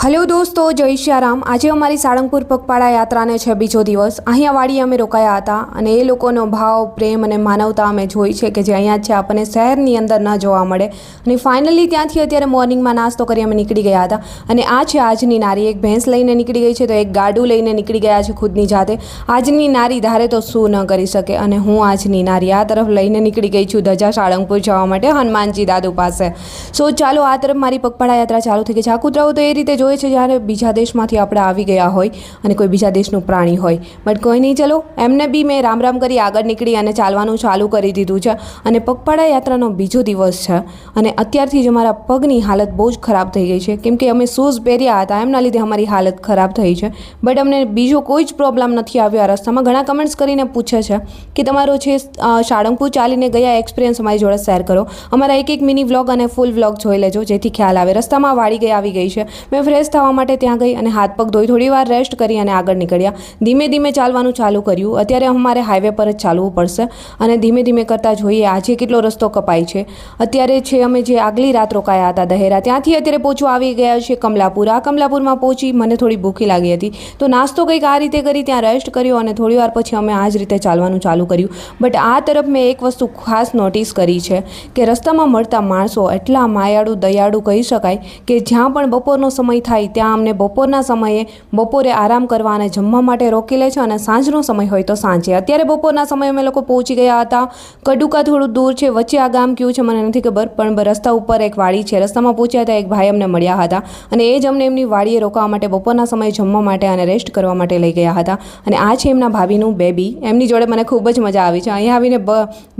Hello दोस्तों, जय श्याराम। आज अमारी साळंगपुर पगपाळा यात्राने छे बीजो दिवस। अहींया वाड़ी अमे रोकाया हता अने ए लोकोनो भाव, प्रेम अने मानवता अमे जोई छे के जे अहींया छे आपणे शहेरनी अंदर न जोवा मळे। अने फाइनली त्यांथी अत्यारे मॉर्निंगमां नास्तो करी अमे નીકળી ગયા હતા અને આ છે આજની નારી। એક ભેંસ લઈને નીકળી ગઈ છે તો એક ગાડું લઈને નીકળી ગયા છે ખુદની જાતે। આજની નારી ધારે તો શું ન કરી શકે અને હું આજની નારી આ તરફ લઈને નીકળી ગઈ છું ધજા સાળંગપુર જવા માટે હનુમાનજી દાદુ પાસે। સો ચાલો આ તરફ મારી પગપાળા યાત્રા ચાલુ થઈ ગઈ છે। આ કૂતરાઓ તો એ રીતે જોઈ છે જ્યારે બીજા દેશમાંથી આપણે આવી ગયા હોય અને કોઈ બીજા દેશનું પ્રાણી હોય, બટ કોઈ નહીં, ચલો એમને બી મેં રામ રામ કરી આગળ નીકળી અને ચાલવાનું ચાલુ કરી દીધું છે। અને પગપાળા યાત્રાનો બીજો દિવસ છે અને અત્યારથી જ અમારા પગની હાલત બહુ જ ખરાબ થઈ ગઈ છે કેમ કે અમે શૂઝ પહેર્યા હતા, એમના લીધે અમારી હાલત ખરાબ થઈ છે। બટ અમને બીજો કોઈ જ પ્રોબ્લેમ નથી આવ્યો આ રસ્તામાં। ઘણા કમેન્ટ્સ કરીને પૂછે છે કે તમારો છે સાળંગપુર ચાલીને ગયા એક્સપિરિયન્સ અમારી જોડે શેર કરો। અમારા એક મિની વ્લોગ અને ફૂલ વ્લોગ જોઈ લેજો જેથી ખ્યાલ આવે। રસ્તામાં વાડી આવી ગઈ છે, મેં ફ્રેશ થવા માટે ત્યાં ગઈ અને હાથ પગ ધોઈ થોડી વાર રેસ્ટ કરી અને આગળ નીકળ્યા। ધીમે ધીમે ચાલવાનું ચાલુ કર્યું। અત્યારે અમારે હાઈવે પર જ ચાલવું પડશે અને ધીમે ધીમે કરતાં જોઈએ આજે કેટલો રસ્તો કપાય છે। અત્યારે છે અમે જે આગલી રાત રોકાયા હતા દહેરા, ત્યાંથી અત્યારે પહોંચવા આવી ગયા છે કમલાપુર। આ કમલાપુરમાં પહોંચી મને થોડી ભૂખી લાગી હતી તો નાસ્તો કંઈક આ રીતે કરી ત્યાં રેસ્ટ કર્યો અને થોડી વાર પછી અમે આ જ રીતે ચાલવાનું ચાલુ કર્યું। બટ આ તરફ મેં એક વસ્તુ ખાસ નોટિસ કરી છે કે રસ્તામાં મળતા માણસો એટલા માયાળુ દયાળુ કહી શકાય કે જ્યાં પણ બપોરનો સમય થાય ત્યાં અમને બપોરના સમયે બપોરે આરામ કરવા અને જમવા માટે રોકી લે છે અને સાંજનો સમય હોય તો સાંજે। અત્યારે બપોરના સમયે અમે લોકો પહોંચી ગયા હતા કડુકા, થોડું દૂર છે, વચ્ચે આ ગામ કયું છે મને નથી ખબર, પણ રસ્તા ઉપર એક વાડી છે। રસ્તામાં પહોંચ્યા હતા, એક ભાઈ અમને મળ્યા હતા અને એ જ અમને એમની વાડીએ રોકાવા માટે બપોરના સમયે જમવા માટે અને રેસ્ટ કરવા માટે લઈ ગયા હતા। અને આ છે એમના ભાભીનું બેબી, એમની જોડે મને ખૂબ જ મજા આવી છે। અહીંયા આવીને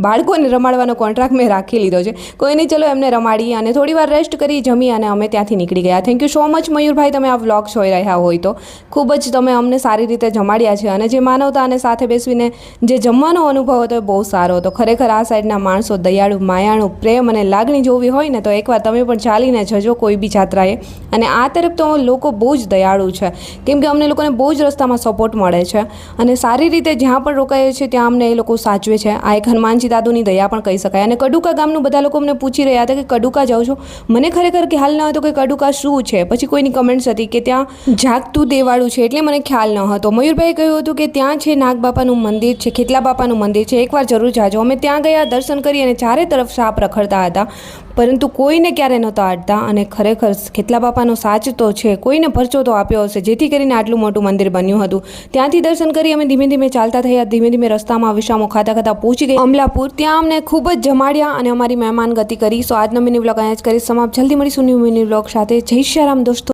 બાળકોને રમાડવાનો કોન્ટ્રાક્ટ મેં રાખી લીધો છે। કોઈ નહીં, ચલો એમને રમાડી અને થોડી વાર રેસ્ટ કરી જમી અને અમે ત્યાંથી નીકળી ગયા। થેન્ક યુ સો મચ મયુરભાઈ, તમે આ વ્લોગ જોઈ રહ્યા હોય તો ખૂબ જ તમે અમને સારી રીતે જમાડ્યા છે અને જે માનવતા અને સાથે બેસીને જે જમવાનો અનુભવ હતો એ બહુ સારો હતો। ખરેખર આ સાઈડના માણસો દયાળુ, માયાળુ, પ્રેમ અને લાગણી જોવી હોય ને તો એકવાર તમે પણ ચાલીને જજો કોઈ બી યાત્રાએ। અને આ તરફ તો લોકો બહુ જ દયાળુ છે કેમ કે અમને લોકોને બહુ જ રસ્તામાં સપોર્ટ મળે છે અને સારી રીતે જ્યાં પણ રોકાઈએ છીએ ત્યાં અમને એ લોકો સાચવે છે। આ એક હનુમાનજી દાદુની દયા પણ કહી શકાય। અને કડુકા ગામનું બધા લોકો અમને પૂછી રહ્યા હતા કે કડુકા જાઉં છો, મને ખરેખર ખ્યાલ ન હતો કે કડુકા શું છે। પછી કોઈની કમેન્ટ્સ હતી કે ત્યાં જાગતું દેવાળું છે એટલે મને ખ્યાલ ન હતો। મયુરભાઈએ કહ્યું હતું કે ત્યાં છે નાગ બાપાનું મંદિર છે, ખેતલા બાપાનું મંદિર છે, એકવાર જરૂર જાજો। અમે ત્યાં ગયા, દર્શન કરી અને ચારે તરફ સાપ રખડતા હતા પરંતુ કોઈને ક્યારે નહોતા અડતા અને ખરેખર ખેતલા બાપાનો સાચ તો છે, કોઈને પરચો તો આપ્યો હશે જેથી કરીને આટલું મોટું મંદિર બન્યું હતું। ત્યાંથી દર્શન કરી અમે ધીમે ધીમે ચાલતા થયા, ધીમે ધીમે રસ્તામાં વિશ્રામો ખાતા ખાતા પહોંચી ગઈ અમલાપુર। ત્યાં અમને ખૂબ જ જમાડ્યા અને અમારી મહેમાન ગતિ કરી। સો આજનો મિની વ્લોગ અહીંયા જ કરીશ સમાપ્ત। જલ્દી મળીશું ન્યૂ મિની વ્લોગ સાથે। જય શ્રી રામ દોસ્તો।